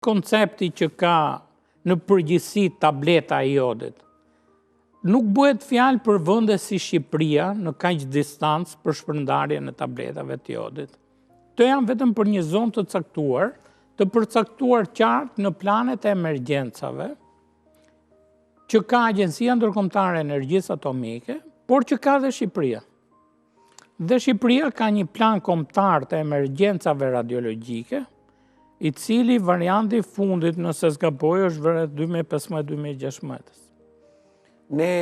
koncepti që ka në përgjithësi tableta e jodit. Nuk bëhet fjalë për vende si Shqipëria në kaq distancë për shpërndarjen e tabletave të jodit. Këto janë vetëm për një zonë të përcaktuar qartë në planet e emergjencave, që ka Agjencia Ndërkombëtare e Energjisë Atomike, por që ka dhe Shqipëria. Dhe Shqipëria ka një plan kombëtar të emergjencave radiologjike, i cili varianti fundit, nëse s'gaboj, është vërtet 2015-2016. Ne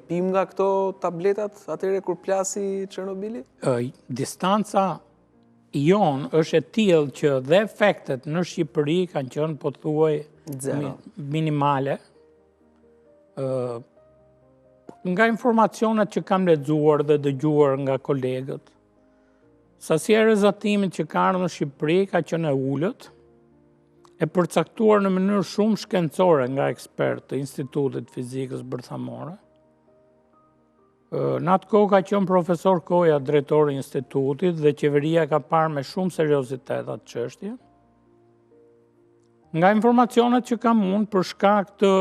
pim nga këto tabletat atyre kur plasi Çernobili? Distanca jonë është e tillë që dhe efektet në Shqipëri kanë qenë pothuaj minimale. Nga informacionet që kam lexuar dhe dëgjuar nga kolegët, sasia e rrezatimit që ka ardhur në Shqipëri ka qenë e ulët, e përcaktuar në mënyrë shumë shkencore nga ekspertë të Institutit Fizikës Bërthamore. Në atë kohë ka qenë profesor Koja drejtori i institutit dhe qeveria ka parë me shumë seriozitet atë çështje. Nga informacionet që kam unë, për shkak të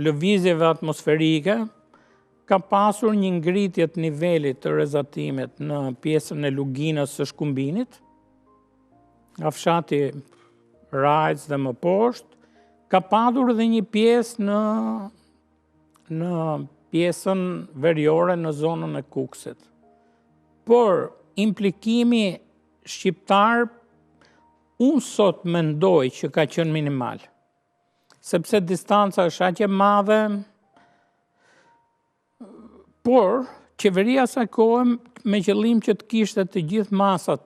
lëvizjeve atmosferike, ka pasur një ngritje të nivelit të rrezatimit në pjesën e luginës së shkumbinit, nga fshati Rajc dhe më poshtë, ka padur dhe një pjesë në pjesën veriore në zonën e Kuksit. Por implikimi shqiptar, unë sot mendoj që ka qenë minimal, sepse distanca është aq e madhe, por qeveria së kohë me qëllim që të kishte të gjithë masat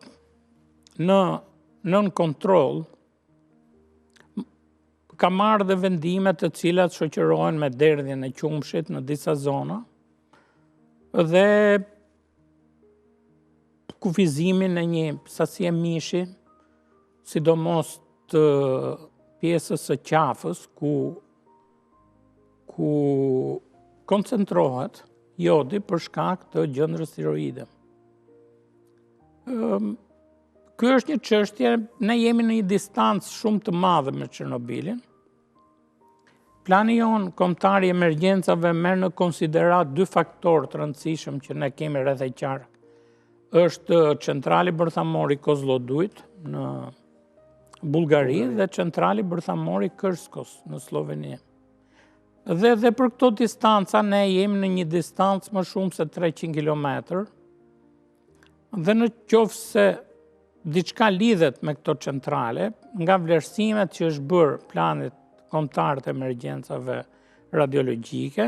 nën kontroll, ka marrë dhe vendime të cilat shoqërohen me derdhjen e qumshit në disa zona dhe kufizimin e një sasi e mishi, sidomos të pjesës së qafës ku koncentrohet jodi për shkak të gjëndrës tiroide. Ky është një çështje, ne jemi në një distancë shumë të madhe me Çernobilin. Plani jonë kombëtar i emergjencave merr në konsiderat dy faktorë të rëndësishëm që ne kemi rreth e qark. Është centrali bërthamor i Kozlodujt në Bullgari dhe centrali bërthamor i Kërskos në Sloveni. Dhe për këto distanca ne jemi në një distancë më shumë se 300 km. Dhe në qoftë se diçka lidhet me këto centrale, nga vlerësimet që është bërë planit kombëtar të emergjencave radiologjike,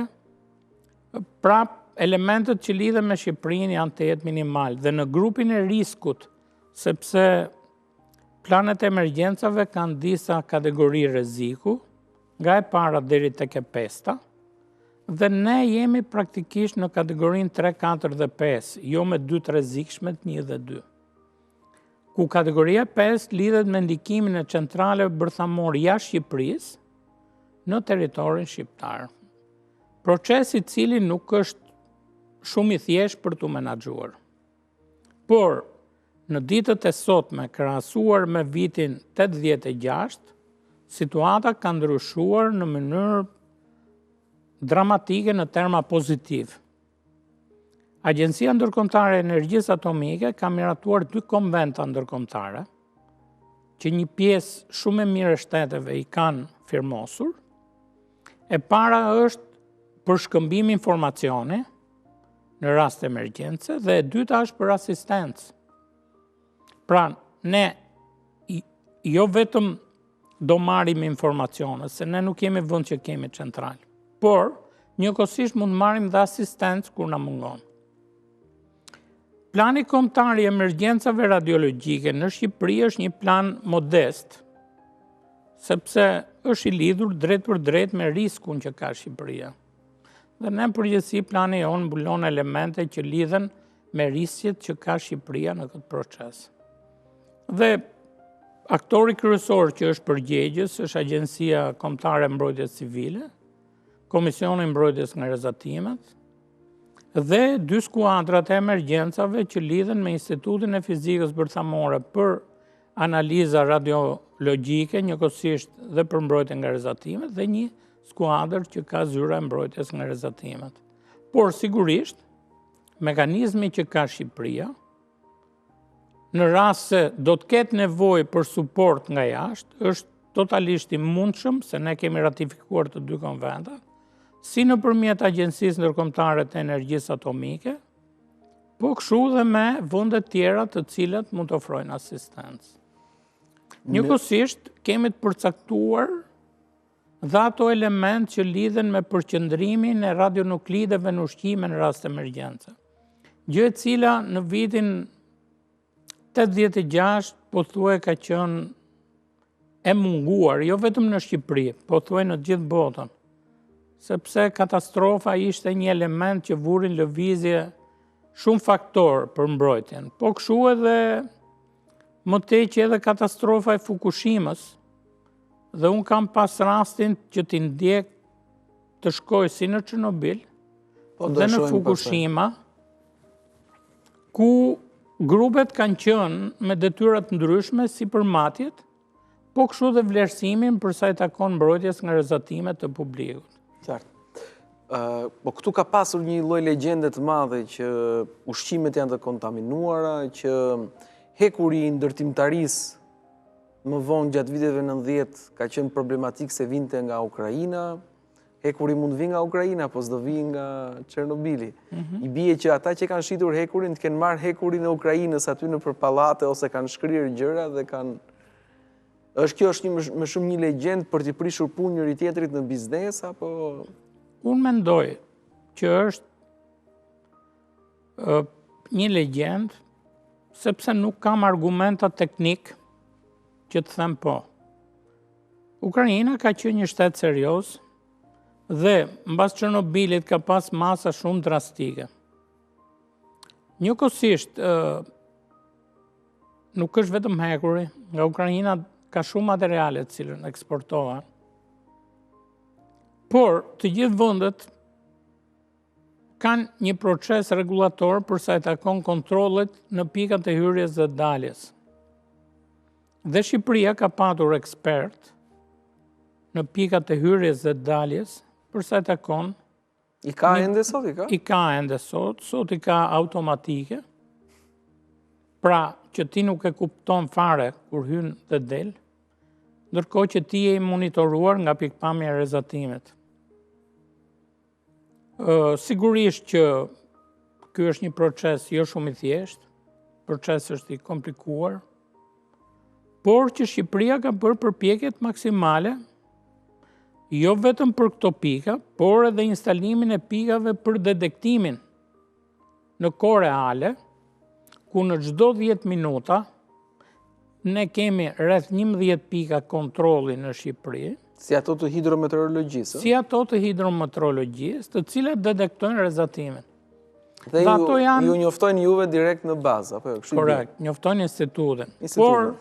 prap elementet që lidhen me Shqipërinë janë të jetë minimal dhe në grupin e riskut, sepse planet e emergjencave kanë disa kategori rreziku, nga e para deri tek e pesta, dhe ne jemi praktikisht në kategorinë 3, 4 dhe 5, jo me 2 të rrezikshmet, 1 dhe 2. Ku kategoria 5 lidhet me ndikimin e centraleve bërthamore jashtë Shqipërisë në territorin shqiptar. Procesi i cili nuk është shumë i thjeshtë për tu menaxhuar. Por në ditët e sotme, krahasuar me vitin 86, situata ka ndryshuar në mënyrë dramatike në terma pozitiv. Agjencia Ndërkombëtare e Energjisë Atomike ka miratuar 2 konventa ndërkombëtare, që një pjesë shumë e mirë e shteteve i kanë firmosur. E para është për shkëmbim informacioni në rast të emergjence dhe e dyta është për asistencë. Pra, ne jo vetëm do marrim informacione, se ne nuk jemi vend që kemi central, por njëkohësisht mund marrim dhe asistencë kur na mungon. Plani kombëtar i emergjencave radiologjike në Shqipëri është një plan modest, sepse është i lidhur drejt për drejt me riskun që ka Shqipëria. Dhe ne në përgjithësi plani jonë mbulon elemente që lidhen me riskjet që ka Shqipëria në këtë proces. Dhe aktori kryesor që është përgjegjës është Agjencia Kombëtare e Mbrojtjes Civile, Komisioni i Mbrojtjes nga Rrezatimet, dhe 2 skuadrat e emergjencave që lidhen me Institutin e Fizikës Bërthamore për analiza radiologjike logjike, njëkohësisht dhe për mbrojtje nga rrezatimet dhe një skuadër që ka zyra e mbrojtjes nga rrezatimet. Por sigurisht, mekanizmi që ka Shqipëria, në rast se do të ketë nevojë për suport nga jashtë, është totalisht i mundshëm, se ne kemi ratifikuar të dy konventat, si nëpërmjet Agjencisë Ndërkombëtare të Energjisë Atomike, po kështu dhe me vende tjera të cilat mund të ofrojnë asistencë. Njëkohësisht kemi të përcaktuar dhe ato element që lidhen me përqendrimin e radionuklideve në ushqime në rast emergjence. Gjë e cila në vitin 86 pothuaj ka qenë e munguar, jo vetëm në Shqipëri, pothuaj në gjithë botën, sepse katastrofa ishte një element që vurin lëvizje shumë faktor për mbrojtjen. Po kështu edhe më tej që edhe katastrofa e Fukushimës, dhe unë kam pas rastin që t'i ndjek të shkoj si në Chernobyl, dhe në Fukushima, ku grupet kanë qenë me detyrat ndryshme si për matjet, po kështu dhe vlerësimin për sa i takon mbrojtjes nga rrezatimet të publikut. Qartë. Po këtu ka pasur një lloj legjende të madhe që ushqimet janë të kontaminuara, që hekuri i ndërtimtarisë më vonë gjatë viteve 90 ka qenë problematik se vinte nga Ukraina. Hekuri mund vi nga Ukraina, po s'do vi nga Çernobili. I bie që ata që kanë shitur hekurin të kenë marrë hekurin e Ukrainës aty nëpër pallate ose kanë shkrirë gjëra dhe kanë Kjo është më shumë një legjend për t'i prishur punë njëri tjetrit në biznes, apo? Unë mendoj që është një legjend, sepse nuk kam argumenta teknik që të them po. Ukraina ka qenë një shtet serioz dhe mbas Chernobylit ka pas masa shumë drastike. Njëkohësisht, nuk është vetëm hekuri, nga Ukraina ka shumë materiale të cilën eksportohen, por të gjithë vendet kanë një proces regulator për sa i takon kontrollet në pikat e hyrjes dhe daljes. Dhe Shqipëria ka patur ekspert në pikat e hyrjes dhe daljes për sa i takon. I ka ende sot, i ka? I ka ende sot i ka automatike, pra që ti nuk e kupton fare kur hyn dhe del, ndërkohë që ti je i monitoruar nga pikpamja e rrezatimet. Sigurisht që ky është një proces jo shumë i thjeshtë, proces është i komplikuar, por që Shqipëria ka bërë përpjekjet maksimale, jo vetëm për këto pika, por edhe instalimin e pikave për detektimin në kohë reale, ku në çdo 10 minuta ne kemi rreth 11 pika kontrolli në Shqipëri. Si ato të hidrometeorologjisë? Si ato të hidrometeorologjisë, të cilat detektojnë rrezatimin. Dhe ju njoftojnë juve direkt në bazë, apo jo? Korrekt, njoftojnë institutin. Por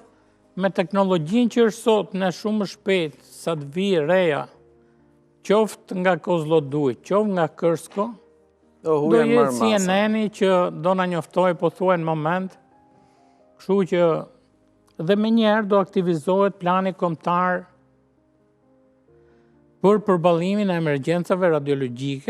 me teknologjinë që është sot, ne shumë shpejt sa të vi reja, qoftë nga Kozlodui, qoftë nga Kërsko, do jetë CNN-i që do na njoftoj pothuaj në moment, kështu që dhe menjëherë do aktivizohet plani kombëtar për përballimin e emergjencave radiologjike.